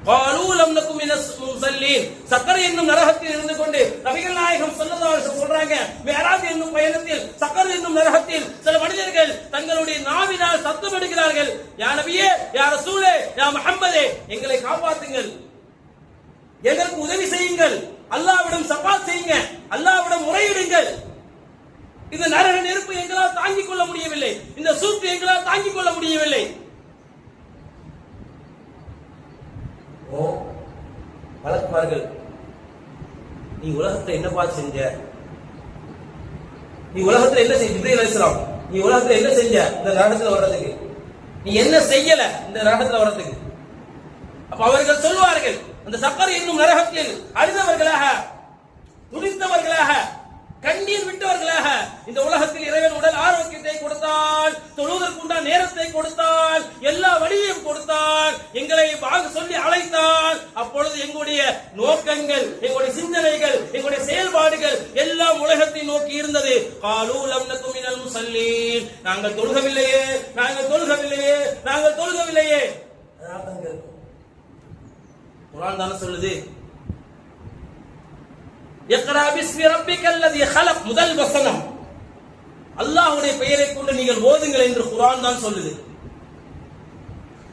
قالوا لم نكن من المصلين. சக்கர் என்னும் நரகத்தில் இருந்து கொண்டு நபிகள் நாயகம் ஸல்லல்லாஹு அலைஹி வஸல்லம் சொல்றாங்க, மிஅராஜ் என்னும் பயணத்தில் சக்கர் என்னும் நரகத்தில் சில மனிதர்கள் தங்களுடைய நாவினால் சத்தம் எடுக்கிறார்கள், யா நபியே, யா ரசூலே, யா முஹம்மதே, எங்களை காப்பாற்றுங்கள், எங்களுக்கு உதவி செய்யுங்கள், அல்லாஹ்விடம் ஷஃபாத் செய்யுங்க, அல்லாஹ்விடம் முறையிடுங்கள். இந்த நரக நெருப்பு எங்களால் தாங்கிக் கொள்ள முடியவில்லை, இந்த சூட்டு எங்களால் தாங்கிக் கொள்ள முடியவில்லை. ஓ வழக்குமார்கள், நீ உலகத்துல என்னப்பா செஞ்ச? நீ உலகத்துல என்ன செஞ்ச? ஜிப்ரீல் அலைஹிஸ்ஸலாம், நீ உலகத்துல என்ன செஞ்ச இந்த நரகத்துல வர்றதுக்கு? நீ என்ன செய்யல இந்த நரகத்துல வர்றதுக்கு? அப்ப அவர்கள் சொல்வார்கள், அந்த சக்கர் என்னும் நரகத்தில் அழுதவர்களாக, துடித்தவர்களாக, கண்ணீர் கண்ணீர் விட்டவர்களாக இந்த உலகத்தில் இறைவன் உடல் ஆரோக்கியத்தை கொடுத்தால், தொழுவதற்கு உண்டான நேரத்தை கொடுத்தால், எல்லா வழியையும் கொடுத்தால், எங்களை வாங்க சொல்லி அழைத்தால், அப்பொழுது எங்களுடைய நோக்கங்கள், எங்களுடைய சிந்தனைகள், எங்களுடைய செயல்பாடுகள் எல்லாம் உலகத்தை நோக்கி இருந்தது. காலூ லம் நகு மினல் முஸல்லீன், நாங்கள் தொழுகவில்லையே, நாங்கள் தொழுகவில்லையே, நாங்கள் தொழுகவில்லையே. குர்ஆன் தான சொல்லுது, இக்ரா பிஸ்மி ரப்பிக்கல் லதீ ஹலக், முதல் வசனம் அல்லாஹ்வுடைய பெயரை கொண்டு நீங்கள் ஓதுங்கள் என்று குர்ஆன் தான் சொல்லுது.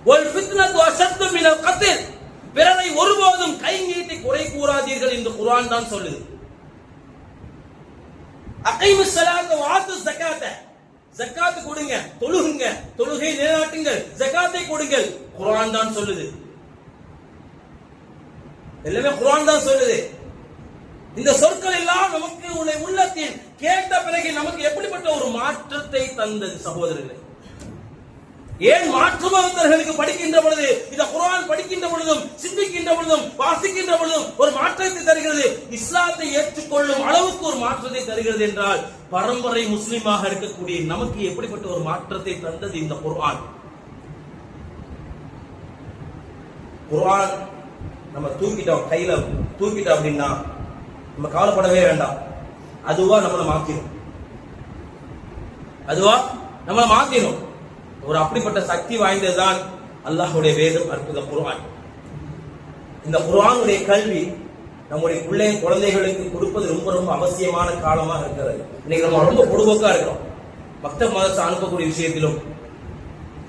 வல் ஃபித்னத்து அஷத்து மினல் கத்ல், பிறரை ஒருபோதும் கை நீட்டி குறை கூறாதீர்கள் என்று குர்ஆன் தான் சொல்லுது. அகைமுஸ் ஸலாத்த வ ஆத்துஸ் ஸகாத்த, ஜகாத் கொடுங்க, தொழுகுங்க, தொழுகை நிலைநாட்டுங்கள், ஜகாத்தை கொடுங்கள், குர்ஆன் தான் சொல்லுது. எல்லாமே குர்ஆன் தான் சொல்லுது. இந்த சொற்கள் எல்லாம் நமக்கு உள்ளத்தில் கேட்ட பிறகு நமக்கு எப்படிப்பட்ட ஒரு மாற்றத்தை தந்தது சகோதரர்களே. ஏன் மாற்று மதத்தவர்களுக்கு படிக்கின்ற பொழுது, இந்த குர்ஆன் படிக்கின்ற பொழுதும், சிந்திக்கின்ற பொழுதும், வாசிக்கின்ற பொழுதும் ஒரு மாற்றத்தை தருகிறது, இஸ்லாத்தை ஏற்றுக்கொள்ளும் அளவுக்கு ஒரு மாற்றத்தை தருகிறது என்றால், பரம்பரை முஸ்லிமாக இருக்கக்கூடிய நமக்கு எப்படிப்பட்ட ஒரு மாற்றத்தை தந்தது இந்த குர்ஆன். குர்ஆன் நம்ம தூக்கிட்டோம், கையில தூக்கிட்டோம் அப்படின்னா நம்ம கவலைப்படவே வேண்டாம். அதுவா நம்மளை மாத்திரும், அதுவா நம்மளை மாத்திரும். ஒரு அப்படிப்பட்ட சக்தி வாய்ந்ததுதான் அல்லாஹ்வுடைய வேதம், அற்புத குர்ஆன். இந்த குர்ஆனுடைய கல்வி நம்முடைய பிள்ளை குழந்தைகளுக்கு கொடுப்பது ரொம்ப ரொம்ப அவசியமான காலமாக இருக்கிறது. இன்னைக்கு நம்ம ரொம்ப பொடுபோக்கா இருக்கிறோம். மக்தப் மதரசா அனுப்பக்கூடிய விஷயத்திலும்,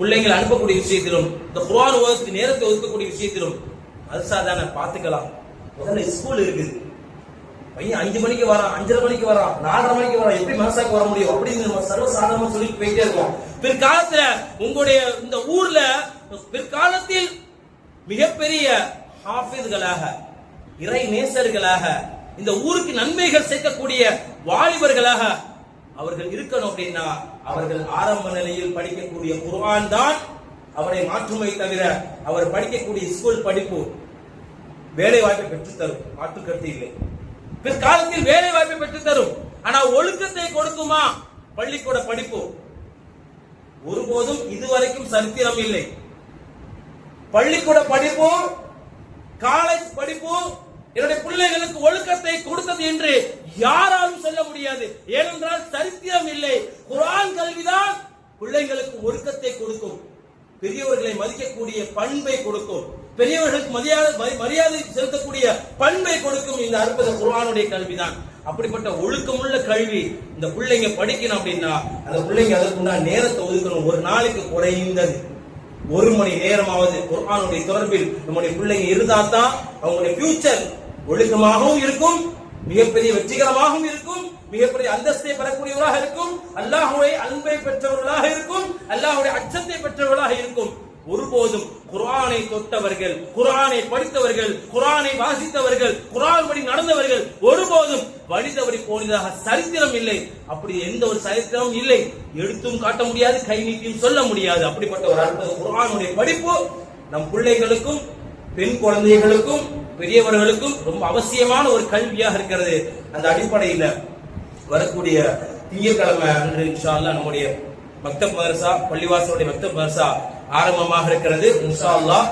பிள்ளைங்களை அனுப்பக்கூடிய விஷயத்திலும், இந்த குர்ஆன் ஓதுறதுக்கு நேரத்தை ஒதுக்கக்கூடிய விஷயத்திலும் அதுசாதான பாத்துக்கலாம். முதல்ல ஸ்கூல் இருக்குது, பையன் 5 மணிக்கு வரான், 5:30 மணிக்கு வரான், 4:30 மணிக்கு வரான், எப்படி மனசாக்கு வர முடியும் அப்படின்னு நம்ம சர்வசாதாரணமா சொல்லிட்டு போயிட்டே இருக்கோம். பிற்காலத்துல உங்களுடைய இந்த ஊர்ல பிற்காலத்தில் மிகப்பெரிய ஹாஃபிஸ்களாக, இறை நேசர்களாக, இந்த ஊருக்கு நன்மைகள் சேர்க்கக்கூடிய வாலிபர்களாக அவர்கள் இருக்கணும் அப்படின்னா அவர்கள் ஆரம்ப நிலையில் படிக்கக்கூடிய குர்ஆன் தான் அவரை மாற்றுமை தவிர அவர் படிக்கக்கூடிய ஸ்கூல் படிப்பு வேலை வாய்ப்பை பெற்றுத்தரும், மாற்று கருத்து இல்லை. பிற்காலத்தில் வேலை வாய்ப்பை பெற்று தரும். ஆனா ஒழுக்கத்தை கொடுக்குமா பள்ளிக்கூட படிப்பு? ஒருபோதும் இதுவரைக்கும் சரித்திரம் இல்லை. பள்ளிக்கூட படிப்பு, காலேஜ் படிப்பு என்னுடைய பிள்ளைகளுக்கு ஒழுக்கத்தை கொடுத்தது என்று யாராலும் சொல்ல முடியாது. ஏனென்றால் சரித்திரம் இல்லை. குர்ஆன் கல்விதான் பிள்ளைகளுக்கு ஒழுக்கத்தை கொடுக்கும், பெரியவர்களை மதிக்கக்கூடிய பண்பை கொடுக்கும், பெரியவர்களுக்கு மரியாதை செலுத்தக்கூடிய பண்பை கொடுக்கும். இந்த அற்புத குர்ஆனுடைய கல்விதான். அப்படிப்பட்ட ஒழுக்கமுள்ள கல்வி இந்த பிள்ளைங்க படிக்கணும் அப்படின்னா அந்த பிள்ளைங்க அதற்குண்டான நேரத்தை ஒதுக்கணும். ஒரு நாளைக்கு குறைந்தது 1 மணி நேரமாவது குர்ஆனுடைய தொடர்பில் நம்முடைய பிள்ளைங்க இருந்தால்தான் அவங்களுடைய ஃபியூச்சர் ஒழுக்கமாகவும் இருக்கும், மிகப்பெரிய வெற்றிகரமாகவும் இருக்கும், மிகப்பெரிய அந்தஸ்தை பெறக்கூடியவராக இருக்கும், அல்லாஹ்வுடைய அன்பை பெற்றவர்களாக இருக்கும், அல்லாஹ்வுடைய அச்சத்தை பெற்றவர்களாக இருக்கும். ஒருபோதும் குர்ஆனை தொட்டவர்கள், குர்ஆனை படித்தவர்கள், குர்ஆனை வாசித்தவர்கள், குர்ஆன் படி நடந்தவர்கள் ஒருபோதும் வழி தவறி போனதாக சரித்திரம் இல்லை. அப்படி எந்த ஒரு சரித்திரமும் இல்லை. எடுத்தும் காட்ட முடியாது, கை நீட்டியும் சொல்ல முடியாது. அப்படிப்பட்ட ஒரு அற்புத குர்ஆனுடைய படிப்பு நம் பிள்ளைகளுக்கும், பெண் குழந்தைகளுக்கும், பெரியவர்களுக்கும் ரொம்ப அவசியமான ஒரு கல்வியாக இருக்கிறது. அந்த அடிப்படையில் வரக்கூடிய திங்கட்கிழமை அன்று இன்ஷா அல்லாஹ் நம்முடைய மக்தப் மதரசா, பள்ளிவாசலுடைய மக்தப் மதரசா ஆரம்பமாக இருக்கிறது. இன்ஷா அல்லாஹ்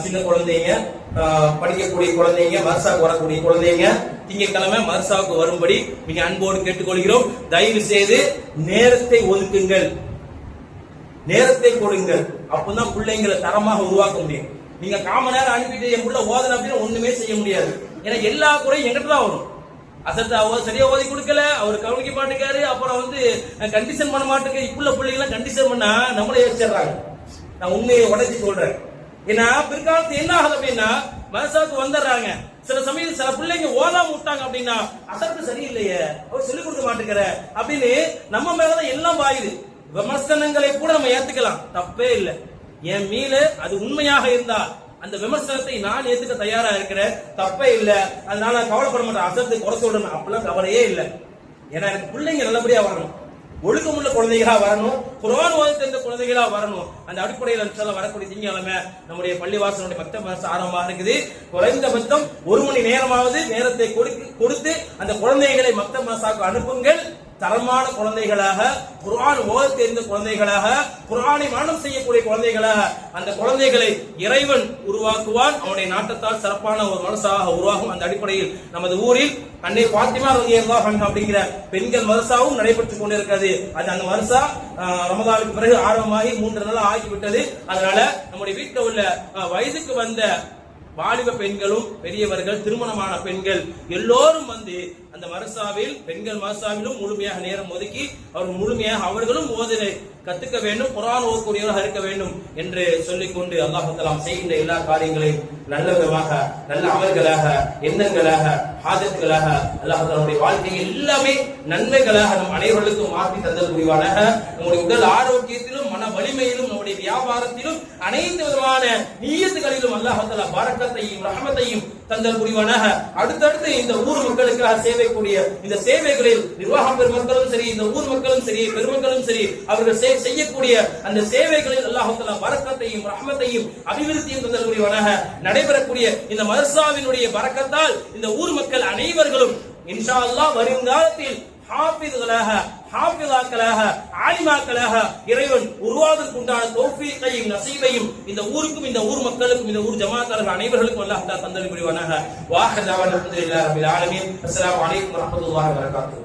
சின்ன குழந்தைங்க, படிக்கக்கூடிய குழந்தைங்க, மதரசாவுக்கு வரக்கூடிய குழந்தைங்க திங்கட்கிழமை மதரசாவுக்கு வரும்படி மிக அன்போடு கேட்டுக்கொள்கிறோம். தயவு செய்து நேரத்தை ஒதுக்குங்கள், நேரத்தை கொடுங்கள். அப்பதான் பிள்ளைங்களை தரமாக உருவாக்க முடியும். நீங்க காம நேரம் அனுப்பிட்டு என் புள்ள ஓதன அப்படின்னு ஒண்ணுமே செய்ய முடியாது. ஏன்னா எல்லா குறையும் எங்கிட்ட தான் வரும். அசத்தை அவர் சரியா ஓதி கொடுக்கல, அவர் கவனிக்க மாட்டேக்காரு, அப்புறம் கண்டிஷன் பண்ண மாட்டேங்க. இப்புள்ள பிள்ளைங்க கண்டிஷன் பண்ணா நம்மளே வச்சிடறாங்க. நான் உண்மையை உடைச்சு சொல்றேன். ஏன்னா பிற்காலத்து என்ன ஆகுது அப்படின்னா மனசாக்கு வந்துடுறாங்க. சில சமயம் சில பிள்ளைங்க ஓதாம விட்டாங்க அப்படின்னா அசத்து சரியில்லையே, அவர் சொல்லிக் கொடுக்க மாட்டேங்கிற அப்படின்னு நம்ம மேலதான் எல்லாம் பாயுது. விமர்சனங்களை கூட நம்ம ஏத்துக்கலாம், தப்பே இல்லை. என் மீது அது உண்மையாக இருந்தா அந்த விமர்சனத்தை நான் ஏத்துக்க தயாரா இருக்கிறேன், தப்பே இல்லை. அதனால கவலைப்பட மாட்டேன், அசத்தை குறை சொல்றேன், அப்பெல்லாம் கவலையே இல்லை. ஏன்னா எனக்கு பிள்ளைங்க நல்லபடியா வரணும். ஒழுக்கமுள்ள குழந்தைகளா வரணும், குர்ஆன் ஓத தெரிந்த குழந்தைகளா வரணும். அந்த அடிப்படையில் இன்ஷாஅல்லாஹ் வரக்கூடிய திங்கட்கிழமை நம்முடைய பள்ளிவாசலுடைய மக்தப் ஆரம்பமாக இருக்குது. குறைந்தபட்சம் 1 மணி நேரமாவது நேரத்தை கொடுத்து அந்த குழந்தைகளை மக்தப் மதரசாவுக்கு அனுப்புங்கள். தரமான குழந்தைகளாக, குர்ஆன் ஓத தெரிந்த குழந்தைகளாக, குர்ஆனை மனனம் செய்யக்கூடிய குழந்தைகளாக அந்த குழந்தைகளை இறைவன் உருவாக்குவான். அவனுடைய நாட்டத்தால் சிறப்பான ஒரு மதரசாவாக உருவாகும். அந்த அடிப்படையில் நமது ஊரில் அன்னை ஃபாத்திமா ரலியல்லாஹு அன்ஹா அப்படிங்கிற பெண்கள் மதரசாவும் நடைபெற்றுக் கொண்டிருக்கிறது. அது அந்த மதரசா ரமதானுக்கு பிறகு ஆரம்பமாகி 3 நாள் ஆகிவிட்டது. அதனால நம்முடைய வீட்டில் உள்ள வயதுக்கு வந்த வாலிப பெண்களும் பெரியவர்கள் திருமணமான பெண்கள் எல்லோரும் வந்து அந்த மதரசாவில் பெண்கள் மதரசாவிலும் முழுமையாக நேரம் ஒதுக்கி அவர்கள் முழுமையாக அவர்களும் ஓதலை கத்துக்க வேண்டும், குர்ஆன் ஓதக்கூடியவராக இருக்க வேண்டும் என்று சொல்லிக்கொண்டு அல்லாஹ் தஆலா செய்கின்ற எல்லா காரியங்களையும் நல்ல விதமாக, நல்ல அமல்களாக, எண்ணங்களாக, ஹாஜத்களாக அல்லாஹ் தஆலாவுடைய வாழ்க்கையில் எல்லாமே நன்மைகளாக நம் அனைவர்களுக்கும் மாற்றி தந்தல் புரிவானாக. நம்முடைய உடல் ஆரோக்கியத்திலும் மன வலிமையிலும் நம்முடைய வியாபாரத்திலும் அனைத்து விதமான நியத்துகளிலும் அல்லாஹ் தஆலா பரக்கத்தையும் ரஹமத்தையும் தந்தல் புரிவானாக. அடுத்தடுத்து இந்த ஊர் மக்களுக்காக சேவைக்கூடிய இந்த சேவைகளில் நிர்வாக பெருமக்களும் சரி, இந்த ஊர் மக்களும் சரி, பெருமக்களும் சரி, அவர்கள் செய்யக்கூடிய அந்த சேவைகளில் அல்லாஹ் தஆலா பரக்கத்தையும் ரஹமத்தையும் அபிவிருத்தியும் தந்தல் புரிவானாக. நடைபெறக்கூடிய இந்த மதரசாவினுடைய பரக்கத்தால் இந்த ஊர் மக்கள் அனைவர்களும் இன்ஷா அல்லாஹ் வருங்காலத்தில் ஹாஃபிஸ்களாக, ஹாஃபிஸாக்களாக, ஆலிமாக்களாக இறைவன் உருவாவதற்குண்டான தௌஃபீகையும் நஸீபையும் இந்த ஊருக்கும், இந்த ஊர் மக்களுக்கும், இந்த ஊர் ஜமாத்தார்கள் அனைவர்களுக்கும் அல்லாஹ் தஆலா தந்தல் புரிவானாக. வாஹிர் தஅவானா அல்ஹம்துலில்லாஹி ரப்பில் ஆலமீன். அஸ்ஸலாமு அலைக்கும் வரஹ்மத்துல்லாஹி வபரகாத்துஹு.